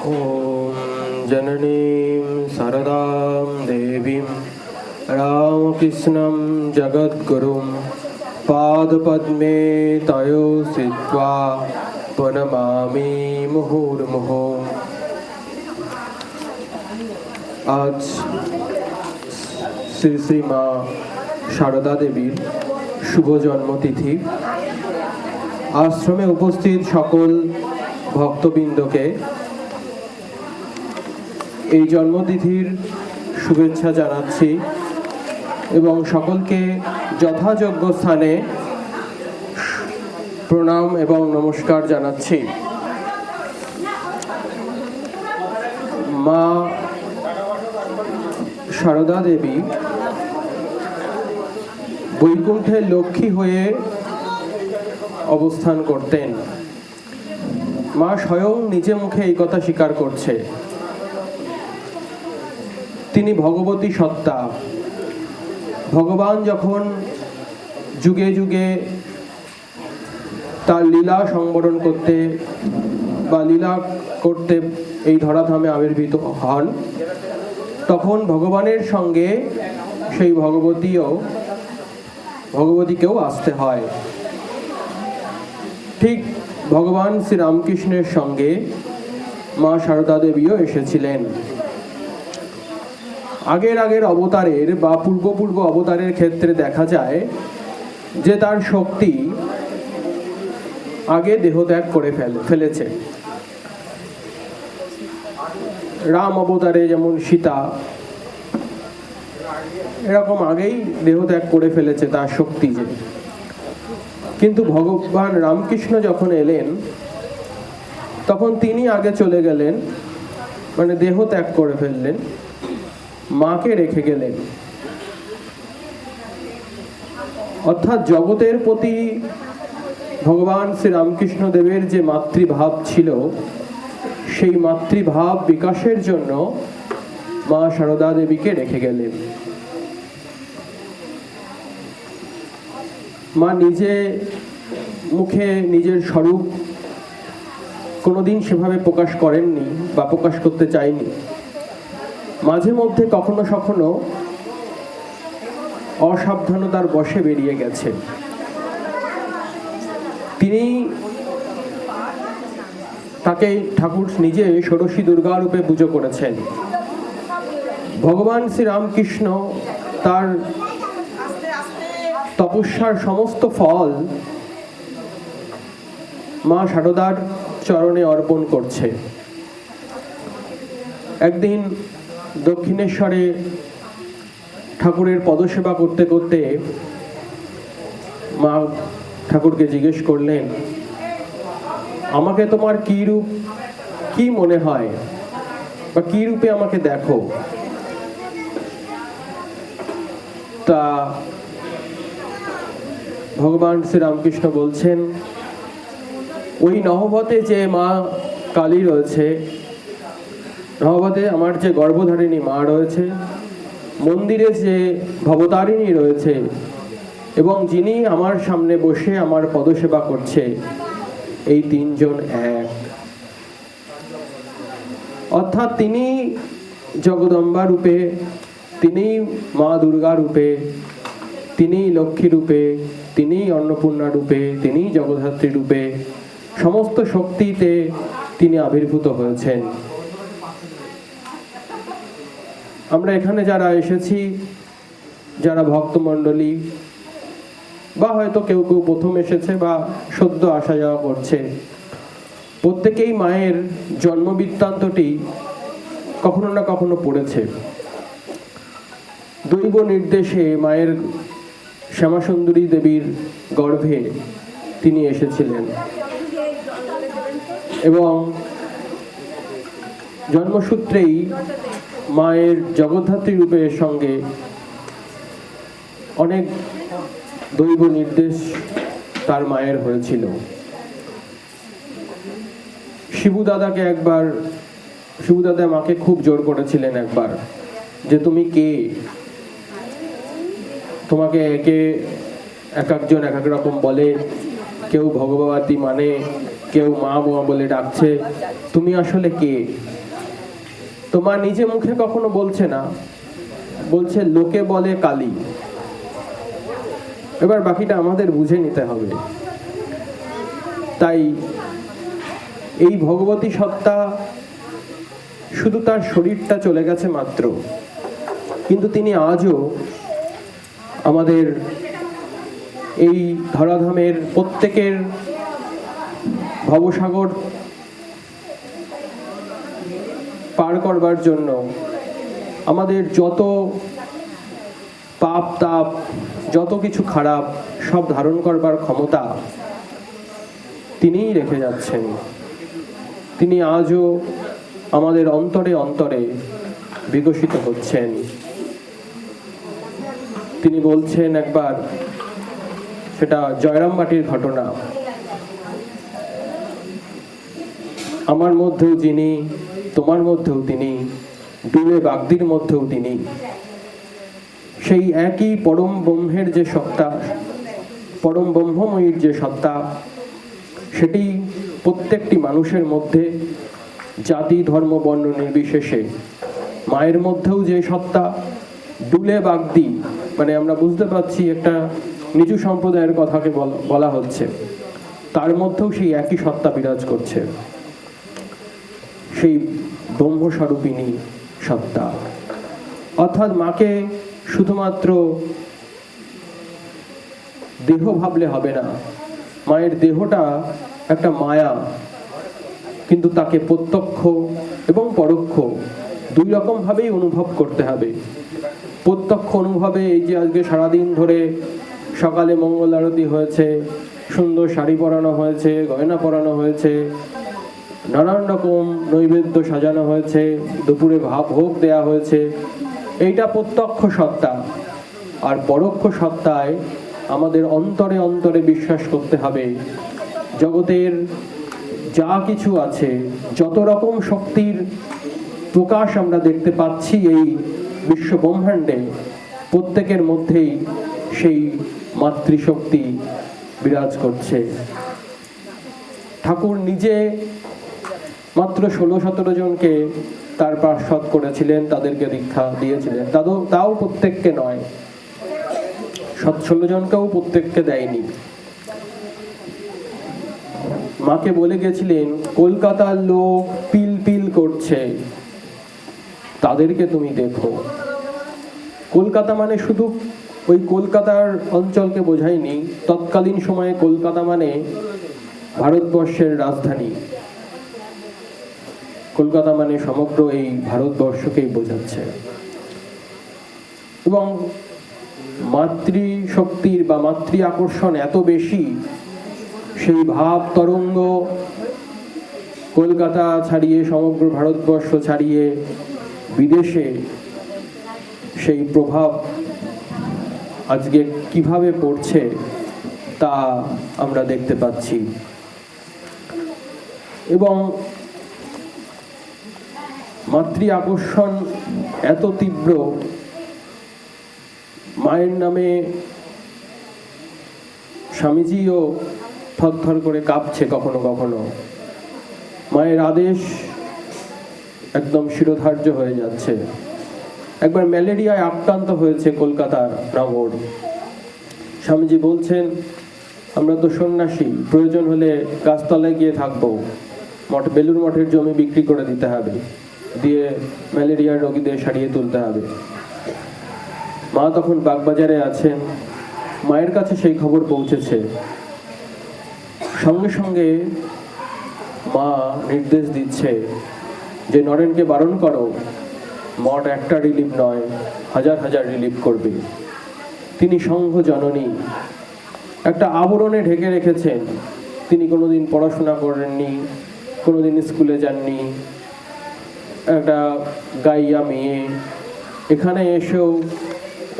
ॐ जननीं शारदां देवीं रामकृष्णं जगद्गुरुं पादपद्मे तयो स्थित्वा प्रणमामि मुहुर्मुहुः। आज শ্রী শ্রী মা সারদা দেবীর শুভ জন্মতিথি। আশ্রমে উপস্থিত সকল ভক্তবৃন্দকে এই জন্মতিথির শুভেচ্ছা জানাচ্ছি এবং সকলকে যথাযোগ্য স্থানে প্রণাম এবং নমস্কার জানাচ্ছি। মা সারদা দেবী বৈকুণ্ঠের লক্ষ্মী হয়ে অবস্থান করতেন। মা স্বয়ং নিজে মুখে এই কথা স্বীকার করছে, তিনি ভগবতী সত্তা। ভগবান যখন যুগে যুগে তার লীলা সংবরণ করতে বা লীলা করতে এই ধরাধামে আবির্ভূত হন, তখন ভগবানের সঙ্গে সেই ভগবতীকেও আসতে হয়। ঠিক ভগবান শ্রীরামকৃষ্ণের সঙ্গে মা সারদা দেবীও এসেছিলেন। আগের অবতারের বা পূর্ব অবতারের ক্ষেত্রে দেখা যায় যে তার শক্তি আগে দেহত্যাগ করে ফেলেছে। রাম অবতারে যেমন সীতা এরকম আগেই দেহত্যাগ করে ফেলেছে তার শক্তি যে। কিন্তু ভগবান রামকৃষ্ণ যখন এলেন তখন তিনি আগে চলে গেলেন, মানে দেহ ত্যাগ করে ফেললেন, মাকে রেখে গেলেন। অর্থাৎ জগতের প্রতি ভগবান শ্রীরামকৃষ্ণ দেবের যে মাতৃভাব ছিল, সেই মাতৃভাব বিকাশের জন্য মা সারদা দেবীকে রেখে গেলেন। মা নিজে মুখে নিজের স্বরূপ কোনোদিন সেভাবে প্রকাশ করেননি বা প্রকাশ করতে চাইনি। মাঝে মধ্যে কখনো কখনো অসাবধানতার বশে বেরিয়ে গেছে। তাকে ঠাকুর নিজে ষোড়শী দুর্গা রূপে পুজো করেছেন। ভগবান শ্রীরামকৃষ্ণ তার তপস্যার সমস্ত ফল মা সারদার চরণে অর্পণ করছে। একদিন দক্ষিণেশ্বরে ঠাকুরের পদসেবা করতে করতে মা ঠাকুরকে জিজ্ঞেস করলেন, আমাকে তোমার কি মনে হয় বা কি রূপে আমাকে দেখো? তা ভগবান শ্রীরামকৃষ্ণ বলছেন, ওই নহবতে যে মা কালী রয়েছে, নহবতে আমার যে গর্ভধারিণী মা রয়েছে, মন্দিরে যে ভবতারিণী রয়েছে এবং যিনি আমার সামনে বসে আমার পদসেবা করছে, এই তিনজন এক। অর্থাৎ তিনি জগদম্বা রূপে, তিনি মা দুর্গা রূপে, তিনি লক্ষ্মী রূপে, তিনি অন্নপূর্ণা রূপে, তিনি জগদ্ধাত্রী রূপে, সমস্ত শক্তিতে তিনি আবির্ভূত হয়েছেন। আমরা এখানে যারা এসেছি, যারা ভক্তমণ্ডলী বা হয়তো কেউ প্রথম এসেছে বা সদ্য আসা যাওয়া করছে, প্রত্যেকেই মায়ের জন্মবৃত্তান্তটি কখনো না কখনো পড়েছে। দৈব নির্দেশে মায়ের শ্যামাসুন্দরী দেবীর গর্ভে তিনি এসেছিলেন এবং জন্মসূত্রেই মায়ের জগদ্ধাত্রী রূপের সঙ্গে অনেক দৈব নির্দেশ তার মায়ের হয়েছিল। শিবুদাদা মাকে খুব জোর করেছিলেন একবার, যে তুমি কে? তোমাকে এক একজন এক এক রকম বলে, কেউ ভগবতী মানে, কেউ মা মা বলে ডাকছে, তুমি আসলে কে? তো মা নিজে মুখে কখনো বলছে না, বলছে লোকে বলে কালী। এবার বাকিটা আমাদের বুঝে নিতে হবে। তাই এই ভগবতী সত্তা শুধু তার শরীরটা চলে গেছে মাত্র, কিন্তু তিনি আজও আমাদের এই ধরাধামের প্রত্যেকের ভবসাগর পার করবার জন্য আমাদের যত পাপ তাপ, যত কিছু খারাপ সব ধারণ করবার ক্ষমতা তিনিই রেখে যাচ্ছেন। তিনি আজও আমাদের অন্তরে অন্তরে বিকশিত হচ্ছেন। তিনি বলছেন একবার, সেটা জয়রামবাটির ঘটনা, আমার মধ্যেও যিনি, তোমার মধ্যেও তিনি, ডুলে বাগদির মধ্যেও তিনি। সেই একই পরম ব্রহ্মের যে সত্তা, পরম ব্রহ্মময়ীর যে সত্তা, সেটি প্রত্যেকটি মানুষের মধ্যে জাতি ধর্ম বর্ণ নির্বিশেষে, মায়ের মধ্যেও যে সত্তা, ডুলে বাগদি মানে আমরা বুঝতে পারছি একটা নিচু সম্প্রদায়ের কথাকে বলা হচ্ছে, তার মধ্যেও সেই একই সত্তা বিরাজ করছে, সেই ব্রহ্মস্বরূপিণী সত্তা। অর্থাৎ মাকে শুধুমাত্র দেহ ভাবলে হবে না, মায়ের দেহটা একটা মায়া, কিন্তু তাকে প্রত্যক্ষ এবং পরোক্ষ দুই রকম ভাবেই অনুভব করতে হবে। প্রত্যক্ষ অনুভবে এই যে আজকে সারাদিন ধরে সকালে মঙ্গল আরতি হয়েছে, সুন্দর শাড়ি পরানো হয়েছে, গয়না পরানো হয়েছে, নানান রকম নৈবেদ্য সাজানো হয়েছে, দুপুরে ভোগ দেয়া হয়েছে, এইটা প্রত্যক্ষ সত্তা। আর পরোক্ষ সত্তায় আমাদের অন্তরে অন্তরে বিশ্বাস করতে হবে, জগতের যা কিছু আছে, যত রকম শক্তির প্রকাশ আমরা দেখতে পাচ্ছি এই বিশ্ব ব্রহ্মাণ্ডে, প্রত্যেকের মধ্যেই সেই মাতৃশক্তি বিরাজ করছে। ঠাকুর নিজে মাত্র 16-17 জনকে তার পার্শ্বদ করেছিলেন, তাদেরকে দীক্ষা দিয়েছিলেন, তাও প্রত্যেককে নয়, 16 জনকেও প্রত্যেককে দেয়নি। মাকে বলে গেছিলেন, কলকাতার লোক পিল পিল করছে, তাদেরকে তুমি দেখো। কলকাতা মানে শুধু ওই কলকাতার অঞ্চলকে বোঝায়নি, তৎকালীন সময়ে কলকাতা মানে ভারতবর্ষের রাজধানী, কলকাতা মানে সমগ্র এই ভারতবর্ষকেই বোঝাচ্ছে। এবং মাতৃশক্তির বা মাতৃ আকর্ষণ এত বেশি, সেই ভাব তরঙ্গ কলকাতা ছাড়িয়ে, সমগ্র ভারতবর্ষ ছাড়িয়ে বিদেশে সেই প্রভাব আজকে কিভাবে পড়ছে তা আমরা দেখতে পাচ্ছি। এবং মাতৃ আকর্ষণ এত তীব্র, মায়ের নামে স্বামীজিও থরথর করে কাঁপছে কখনো কখনো, মায়ের আদেশ একদম শিরোধার্য হয়ে যাচ্ছে। একবার ম্যালেরিয়ায় আক্রান্ত হয়েছে কলকাতার নগর। স্বামীজি বলছেন, আমরা তো সন্ন্যাসী, প্রয়োজন হলে গাছতলায় গিয়ে থাকবো, বেলুর মঠের জমি বিক্রি করে দিতে হবে, দিয়ে ম্যালেরিয়ার রোগীদের সারিয়ে তুলতে হবে। মা তখন বাগবাজারে আছেন, মায়ের কাছে সেই খবর পৌঁছেছে। সঙ্গে সঙ্গে মা নির্দেশ দিচ্ছে যে নরেনকে বারণ করো, মঠ একটা রিলিফ নয়, হাজার হাজার রিলিফ করবে। তিনি সংঘ জননী, একটা আবরণে ঢেকে রেখেছেন। তিনি কোনোদিন পড়াশোনা করেননি, কোনোদিন স্কুলে যাননি, একটা গাইয়া মেয়ে। এখানে এসেও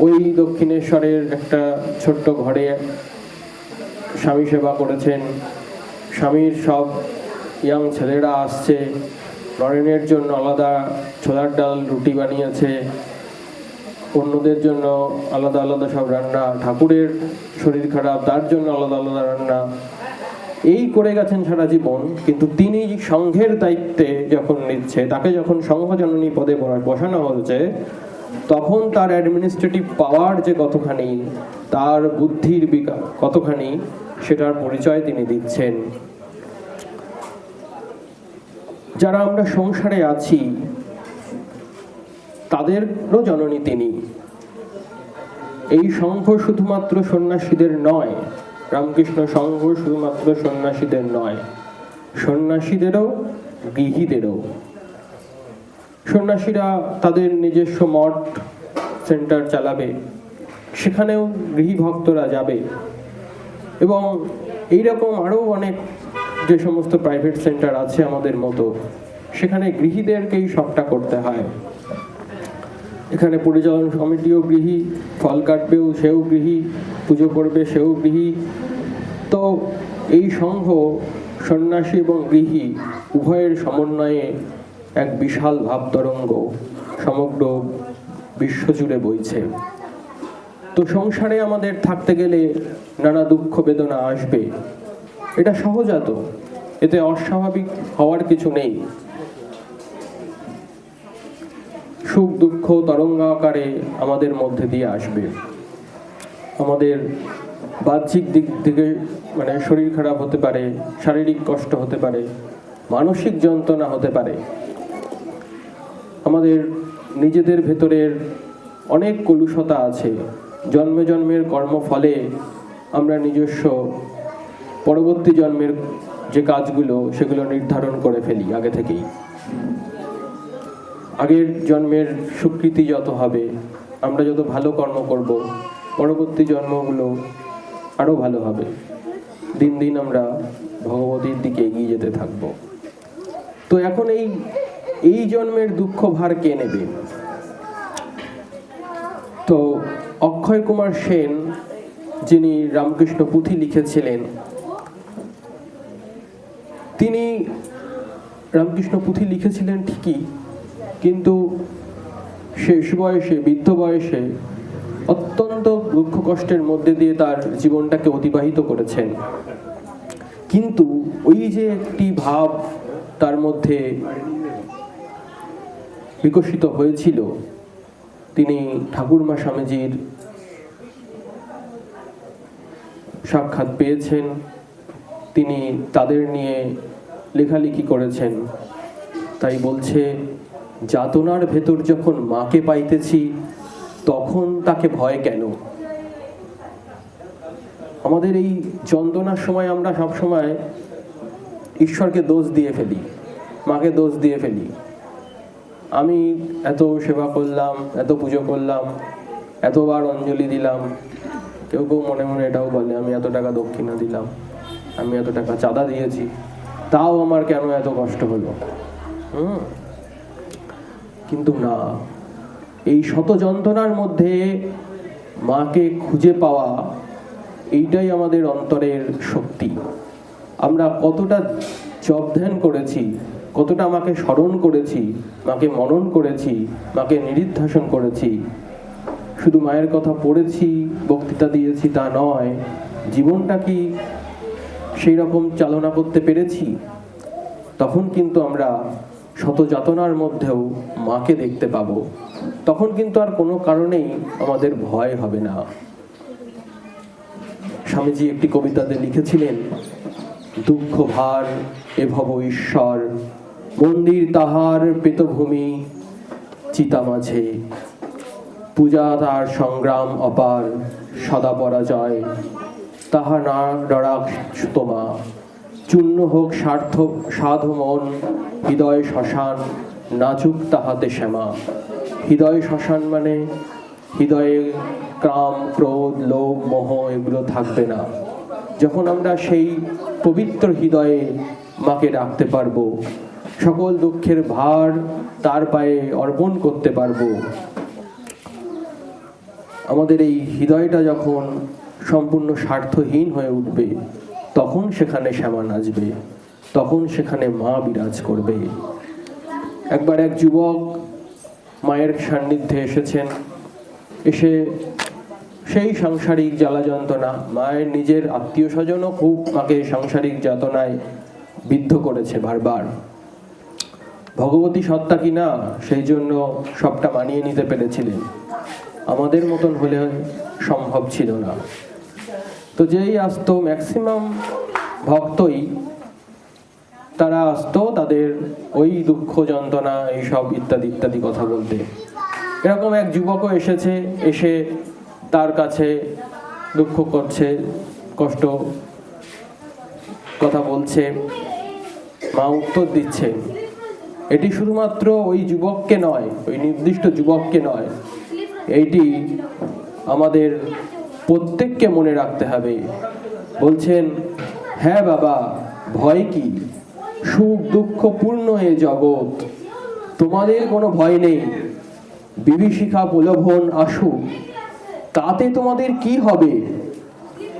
ওই দক্ষিণেশ্বরের একটা ছোট্ট ঘরে স্বামী সেবা করেছেন। স্বামীর সব ইয়াং ছেলেরা আসছে, নরেনের জন্য আলাদা ছোলার ডাল রুটি বানিয়েছে, অন্যদের জন্য আলাদা আলাদা সব রান্না, ঠাকুরের শরীর খারাপ তার জন্য আলাদা আলাদা রান্না। এই করে গেছেন সারা জীবন, কিন্তু তিনি সংঘের দায়িত্বে যখন নিচ্ছে, তাকে যখন সংঘজননী পদে বসানো হচ্ছে, তখন তার অ্যাডমিনিস্ট্রেটিভ পাওয়ার যে কতখানি, তার বুদ্ধির বিকাশ কতখানি, সেটার পরিচয় তিনি দিচ্ছেন। যারা আমরা সংসারে আছি তাদেরও জননী তিনি। এই সংঘ শুধুমাত্র সন্ন্যাসীদের নয়, রামকৃষ্ণ সংঘ শুধুমাত্র সন্ন্যাসীদের নয়, সন্ন্যাসীদেরও গৃহীদেরও। সন্ন্যাসীরা তাদের নিজস্ব মঠ সেন্টার চালাবে, সেখানেও গৃহী ভক্তরা যাবে, এবং এইরকম আরও অনেক যে সমস্ত প্রাইভেট সেন্টার আছে আমাদের মতো, সেখানে গৃহীদেরকেই সবটা করতে হয়। এখানে পরিচালন কমিটিও গৃহী, ফল কাটবেও সেও গৃহী, পুজো করবে সেও গৃহী। তো এই সংঘ সন্ন্যাসী এবং গৃহী উভয়ের সমন্বয়ে এক বিশাল ভাবতরঙ্গ সমগ্র বিশ্বজুড়ে বইছে। তো সংসারে আমাদের থাকতে গেলে নানা দুঃখ বেদনা আসবে, এটা সহজাত, এতে অস্বাভাবিক হওয়ার কিছু নেই। সুখ দুঃখ তরঙ্গাকারে আমাদের মধ্যে দিয়ে আসবে। আমাদের বাহ্যিক দিক থেকে মানে শরীর খারাপ হতে পারে, শারীরিক কষ্ট হতে পারে, মানসিক যন্ত্রণা হতে পারে, আমাদের নিজেদের ভেতরের অনেক কলুষতা আছে। জন্মে জন্মের কর্মফলে আমরা নিজস্ব পরবর্তী জন্মের যে কাজগুলো সেগুলো নির্ধারণ করে ফেলি আগে থেকেই। আগের জন্মের স্বীকৃতি যত হবে, আমরা যত ভালো কর্ম করব, পরবর্তী জন্মগুলো আরো ভালো হবে। দিন দিন আমরা ভগবতীর দিকে এগিয়ে যেতে থাকব। তো এখন এই জন্মের দুঃখ ভার কে নেবে? তো অক্ষয় কুমার সেন, যিনি রামকৃষ্ণ পুঁথি লিখেছিলেন, তিনি রামকৃষ্ণ পুঁথি লিখেছিলেন ঠিকই, কিন্তু শেষ বয়সে, বৃদ্ধ বয়সে অত্যন্ত দুঃখ কষ্টের মধ্যে দিয়ে তার জীবনটাকে অতিবাহিত করেছেন। কিন্তু ওই যে একটি ভাব তার মধ্যে বিকশিত হয়েছিল, তিনি ঠাকুরমা স্বামীজির সাক্ষাৎ পেয়েছেন, তিনি তাদের নিয়ে লেখালেখি করেছেন। তাই বলছে, যাতনার ভেতর যখন মাকে পাইতেছি, তখন তাকে ভয় কেন? আমাদের এই যন্ত্রণার সময় আমরা সব সময় ঈশ্বরকে দোষ দিয়ে ফেলি, মাকে দোষ দিয়ে ফেলি। আমি এত সেবা করলাম, এত পুজো করলাম, এতবার অঞ্জলি দিলাম। কেউ কেউ মনে মনে এটাও বলে, আমি এত টাকা দক্ষিণা দিলাম, আমি এত টাকা চাঁদা দিয়েছি, তাও আমার কেন এত কষ্ট হলো? কিন্তু না, এই শত যন্ত্রণার মধ্যে মাকে খুঁজে পাওয়া, এইটাই আমাদের অন্তরের শক্তি। আমরা কতটা জপ ধ্যান করেছি, কতটা মাকে স্মরণ করেছি, মাকে মনন করেছি, মাকে নিরিধ্যাসন করেছি। শুধু মায়ের কথা পড়েছি, বক্তৃতা দিয়েছি তা নয়, জীবনটা কি সেই রকম চালনা করতে পেরেছি? তখন কিন্তু আমরা শত যাতনার মধ্যেও মাকে দেখতে পাবো। তখন কিন্তু আর কোনো কারণেই আমাদের ভয় হবে না। স্বামীজি একটি কবিতাতে লিখেছিলেন, দুঃখ ভার এ ভব ঈশ্বর, মন্দির তাহার পেতভূমি, চিতা মাঝে পূজা তার সংগ্রাম অপার, সদা পরাজয় তাহা না ডরাক তোমা, চূর্ণ হোক স্বার্থ সাধু মন, হৃদয় শ্মশান নাচুক তাহাতে শ্যামা। হৃদয় শ্মশান মানে হৃদয়ে কাম, ক্রোধ, লোভ, মোহ এগুলো থাকবে না। যখন আমরা সেই পবিত্র হৃদয়ে মাকে রাখতে পারবো, সকল দুঃখের ভার তার পায়ে অর্পণ করতে পারবো, আমাদের এই হৃদয়টা যখন সম্পূর্ণ স্বার্থহীন হয়ে উঠবে, তখন সেখানে শ্যামা নাচবে, তখন সেখানে মা বিরাজ করবে। একবার এক যুবক মায়ের সান্নিধ্যে এসেছেন, এসে সেই সাংসারিক জ্বালা যন্ত্রণা, মায়ের নিজের আত্মীয় স্বজনও খুব মাকে সাংসারিক যাতনায় বিদ্ধ করেছে বারবার। ভগবতী সত্তা কিনা সেই জন্য সবটা মানিয়ে নিতে পেরেছিলেন, আমাদের মতন হলে সম্ভব ছিল না। তো যেই আসতো, ম্যাক্সিমাম ভক্তই তারা আসতো তাদের ওই দুঃখ যন্ত্রণা এইসব ইত্যাদি ইত্যাদি কথা বলতে। এরকম এক যুবকও এসেছে, এসে তার কাছে দুঃখ করছে, কষ্ট কথা বলছে, মা উত্তর দিচ্ছেন। এটি শুধুমাত্র ওই যুবককে নয়, ওই নির্দিষ্ট যুবককে নয়, এইটি আমাদের প্রত্যেককে মনে রাখতে হবে। বলছেন, হ্যাঁ বাবা, ভয় কি? সুখ দুঃখ পূর্ণ এ জগৎ, তোমাদের কোনো ভয় নেই। বিভীষিকা প্রলোভন আসুক, তাতে তোমাদের কি হবে?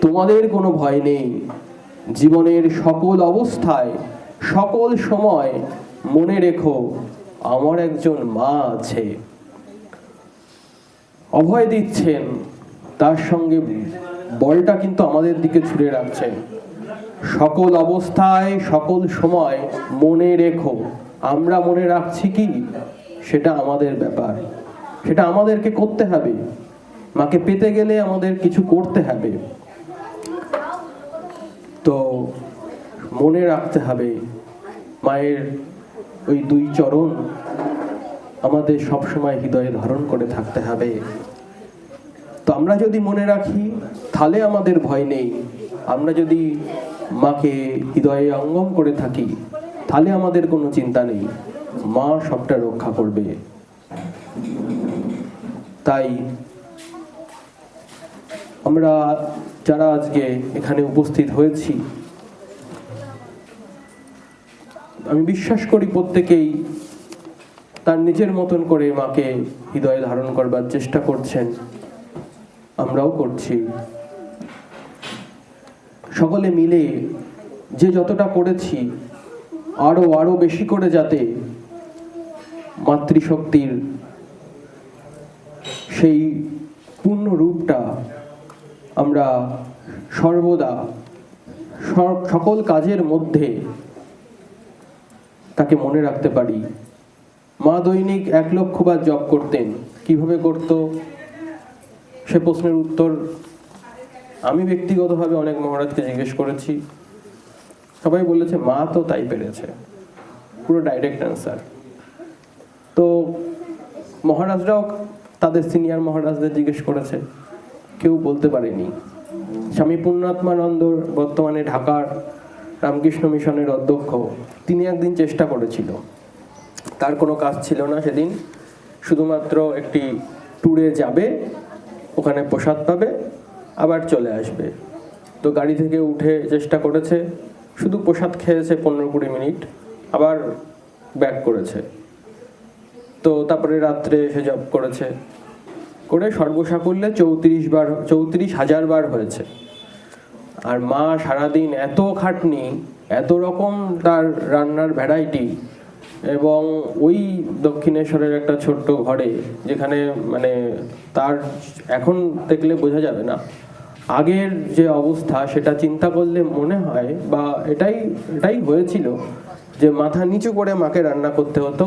তোমাদের কোনো ভয় নেই। জীবনের সকল অবস্থায়, সকল সময় মনে রেখো, আমার একজন মা আছে। অভয় দিচ্ছেন, তার সঙ্গে বলটা কিন্তু আমাদের দিকে ছুড়ে রাখছেন। সকল অবস্থায়, সকল সময় মনে রেখো। আমরা মনে রাখছি কি, সেটা আমাদের ব্যাপার, সেটা আমাদেরকে করতে হবে। মাকে পেতে গেলে আমাদের কিছু করতে হবে। তো মনে রাখতে হবে, মায়ের ওই দুই চরণ আমাদের সবসময় হৃদয়ে ধারণ করে থাকতে হবে। তো আমরা যদি মনে রাখি, তাহলে আমাদের ভয় নেই। আমরা যদি মাকে হৃদয়ে অঙ্গম করে থাকি, তাহলে আমাদের কোনো চিন্তা নেই, মা সবটা রক্ষা করবে। তাই আমরা যারা আজকে এখানে উপস্থিত হয়েছি, আমি বিশ্বাস করি প্রত্যেকেই তার নিজের মতন করে মাকে হৃদয়ে ধারণ করবার চেষ্টা করছেন, আমরাও করছি। সকলে মিলে যে যতটা করেছি, আরো বেশি করে যাতে মাতৃশক্তির সেই পূর্ণ রূপটা আমরা সর্বদা সকল কাজের মধ্যে তাকে মনে রাখতে পারি। মা দৈনিক 1 লক্ষ বার জপ করতেন। কিভাবে করত সে প্রশ্নের উত্তর আমি ব্যক্তিগতভাবে অনেক মহারাজকে জিজ্ঞেস করেছি, সবাই বলেছে মা তো তাই পেরেছে, পুরো ডাইরেক্ট অ্যান্সার। তো মহারাজরাও তাদের সিনিয়র মহারাজদের জিজ্ঞেস করেছে, কেউ বলতে পারেনি। স্বামী পূর্ণাত্মানন্দ বর্তমানে ঢাকার রামকৃষ্ণ মিশনের অধ্যক্ষ, তিনি একদিন চেষ্টা করেছিল, তার কোনো কাজ ছিল না সেদিন, শুধুমাত্র একটি ট্যুরে যাবে, ওখানে প্রসাদ পাবে, আবার চলে আসবে। তো গাড়ি থেকে উঠে চেষ্টা করেছে, শুধু প্রসাদ খেয়েছে 15-20 মিনিট, আবার ব্যাক করেছে। তো তারপরে রাত্রে এসে জব করেছে, করে সর্বসাকুল্যে 34,000 বার হয়েছে। আর মা সারাদিন এত খাটনি, এত রকম তার রান্নার ভ্যারাইটি, এবং ওই দক্ষিণেশ্বরের একটা ছোট্ট ঘরে, যেখানে মানে তার এখন দেখলে বোঝা যাবে না, আগের যে অবস্থা সেটা চিন্তা করলে মনে হয়, বা এটাই হয়েছিল যে মাথা নিচু করে মাকে রান্না করতে হতো,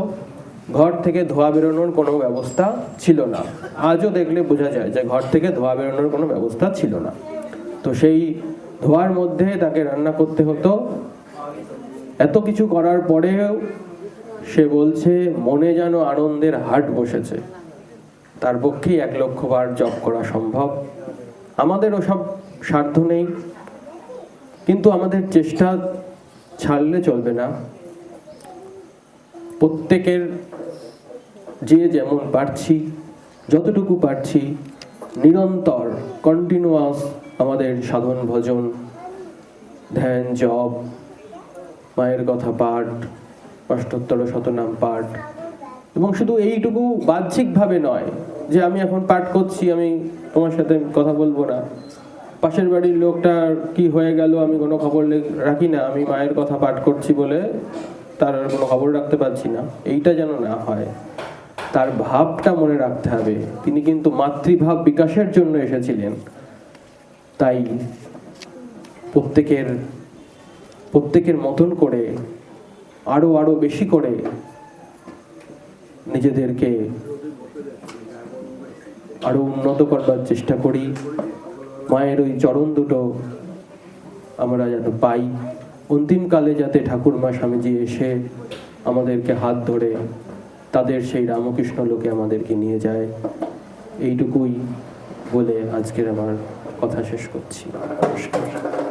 ঘর থেকে ধোয়া বেরোনোর কোনো ব্যবস্থা ছিল না। আজও দেখলে বোঝা যায় যে ঘর থেকে ধোয়া বেরোনোর কোনো ব্যবস্থা ছিল না। তো সেই ধোয়ার মধ্যে তাকে রান্না করতে হতো। এত কিছু করার পরেও সে বলছে মনে যেন আনন্দের হাট বসেছে। তার পক্ষেই 1 লক্ষ বার জপ করা সম্ভব। আমাদের ওসব স্বার্থ নেই, কিন্তু আমাদের চেষ্টা ছাড়লে চলবে না। প্রত্যেকের যে যেমন পারছি, যতটুকু পারছি, নিরন্তর কন্টিনিউয়াস আমাদের সাধন ভজন, ধ্যান, জপ, মায়ের কথা পাঠ, অষ্টোত্তর শতনাম পাঠ, এবং শুধু এইটুকু বাহ্যিকভাবে নয় যে আমি এখন পাঠ করছি, আমি তোমার সাথে কথা বলবো না, পাশের বাড়ির লোকটা কি হয়ে গেল আমি কোনো খবর রাখি না, আমি মায়ের কথা পাঠ করছি বলে তার কোনো খবর রাখতে পারছি না, এইটা যেন না হয়। তার ভাবটা মনে রাখতে হবে। তিনি কিন্তু মাতৃভাব বিকাশের জন্য এসেছিলেন। তাই প্রত্যেকের মতন করে আরো বেশি করে নিজেদেরকে আরো উন্নত করবার চেষ্টা করি। মায়ের ওই চরণ দুটো আমরা যেন পাই, অন্তিমকালে যাতে ঠাকুরমা স্বামীজি এসে আমাদেরকে হাত ধরে তাদের সেই রামকৃষ্ণ লোকে আমাদেরকে নিয়ে যায়। এইটুকুই বলে আজকের আমার কথা শেষ করছি। নমস্কার।